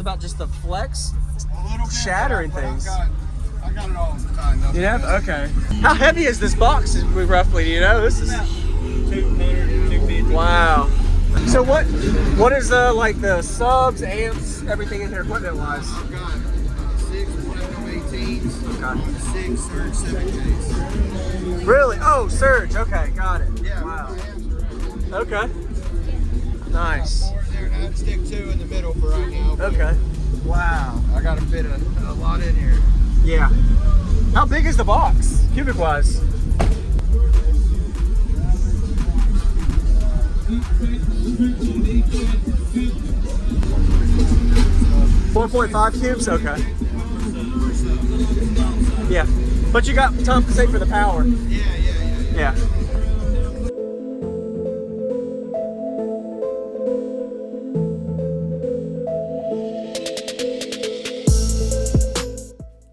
about just the flex A little bit, shattering things. I got it all tightened up. You have? Okay. How heavy is this box roughly? Do you know? This is 200, 250. wow. So what is like the subs, amps, everything in here equipment wise? I've got 6 Platinum 18s, 6 Surge 7Ks. Really? Oh, Surge. Okay, got it. Yeah. Wow. Okay. Nice. 4 in there, and I'd stick 2 in the middle for right now. Okay. Wow. I got to fit a lot in here. Yeah. How big is the box, cubic wise? 4.5 cubes? Okay. Yeah. But you got to compensate for the power. Yeah.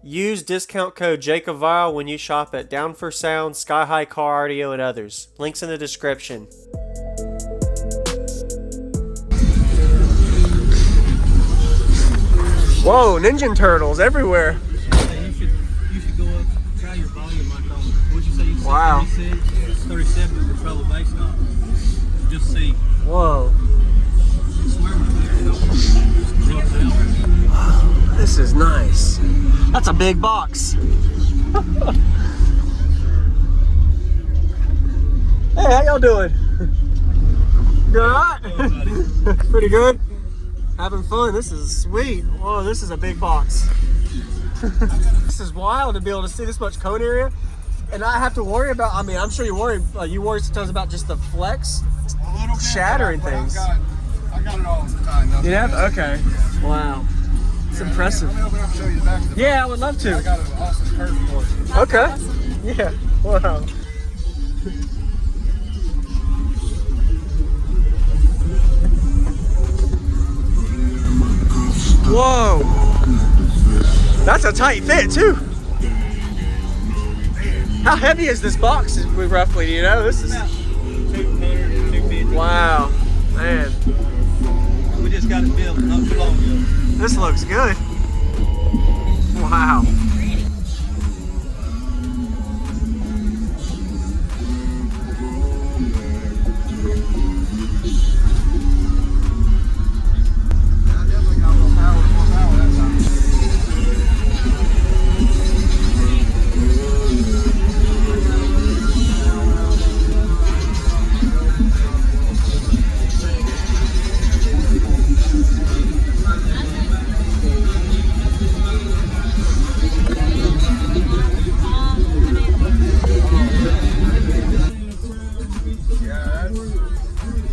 Use discount code JacobViral when you shop at Down for Sound, SkyHigh Car Audio, and others. Links in the description. Whoa, Ninja Turtles everywhere. You should go up, try your volume like on, what'd you say you said? Wow. 36, 37 to control the bass knob. Just see. Whoa. Swear with me. This is nice. That's a big box. Hey, how y'all doing? You alright? Pretty good? Having fun. This is sweet. Whoa, this is a big box. This is wild to be able to see this much cone area. And I have to worry about, I mean, I'm sure you worry sometimes about just the flex A little bit, shattering things. I got it all tightened up. You have? Okay. Wow. It's impressive. I'm going to show you the back of the Yeah, I would love to. I got an awesome curve for you. Okay. Yeah. Wow. Whoa. That's a tight fit too. How heavy is this box roughly? Do you know? This is 200, 250. wow. Man. We just got it built not too long ago. This looks good. Wow.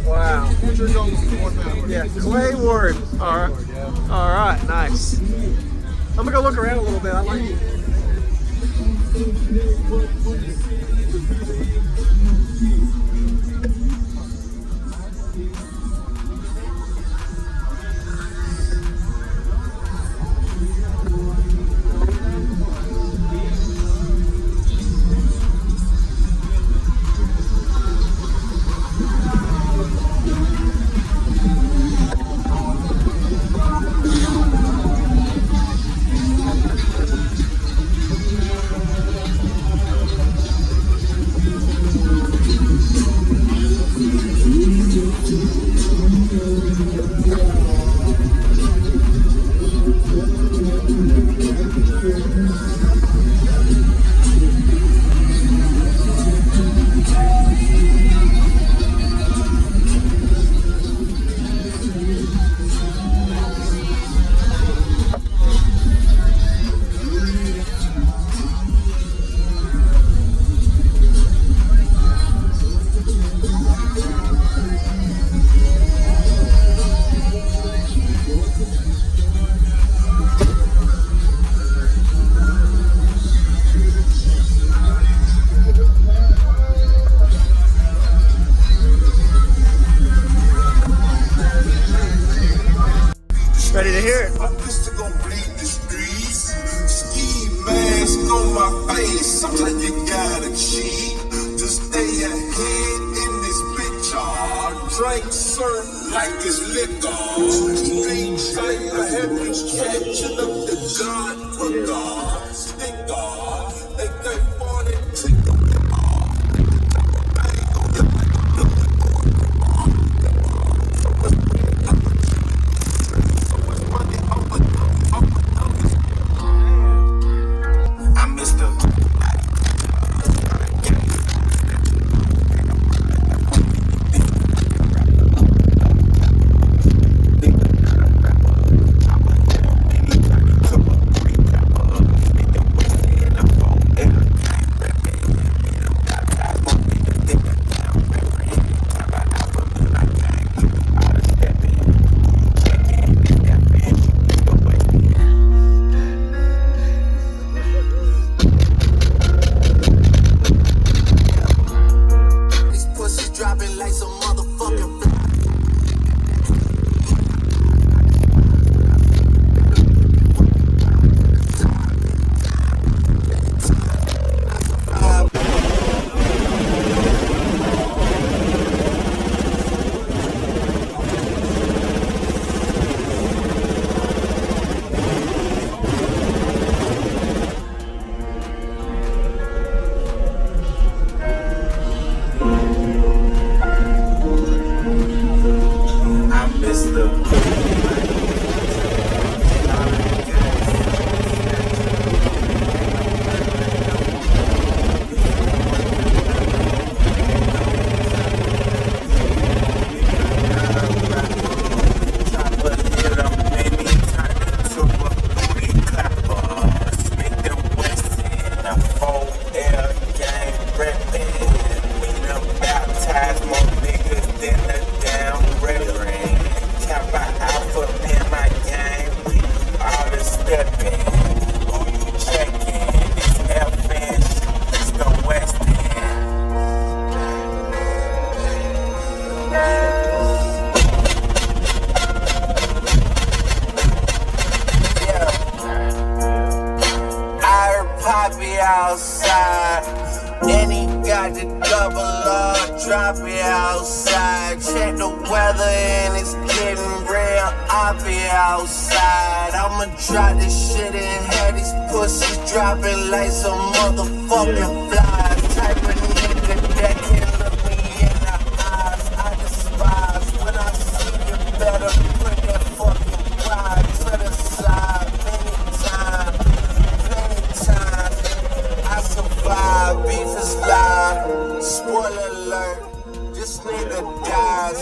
Wow. Yeah, Clay Ward. All right. All right, nice. I'm gonna go look around a little bit. I like it. Ready to hear it. My pistol gon' bleed the streets. Ski mask on my face. Sometimes you gotta cheat to stay ahead in this bitch. Drinks served like it's liquor. Street flavor, every catching up the God for God. Stick God, they can't want it. I missed the outside, and he got the double up, drop it outside. Check the weather and it's getting real, I'll be outside. I'ma try this shit and have these pussies dropping like some motherfucking flies. Type of nigga that can look me in the eyes, I despise. When I see you better put that fucking pride to the side. I survive, beef is live. Spoiler alert, this nigga dies.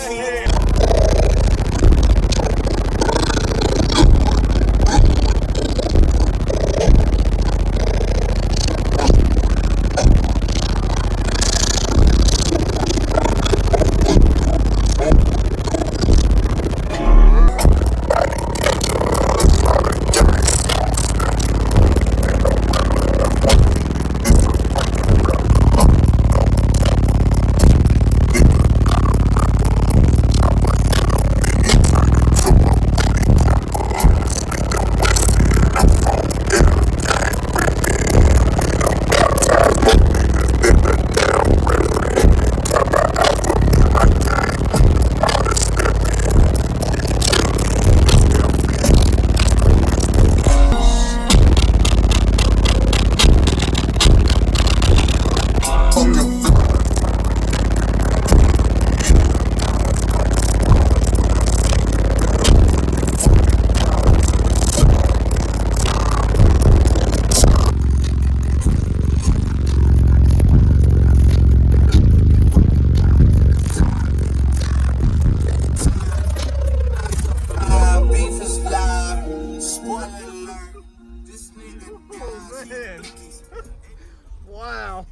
Wow,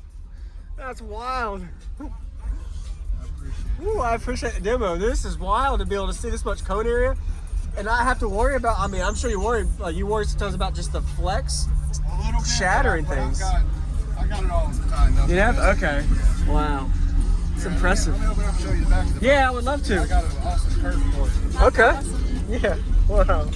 that's wild. Ooh, I appreciate the demo. This is wild to be able to see this much cone area and not have to worry about, I mean, I'm sure you worry sometimes about just the flex shattering things. I got it all the time. You have? Okay. Wow. It's impressive. Let me open up and show you the back of the Yeah, I would love to. I got an awesome curve for you. Okay. Yeah. Wow.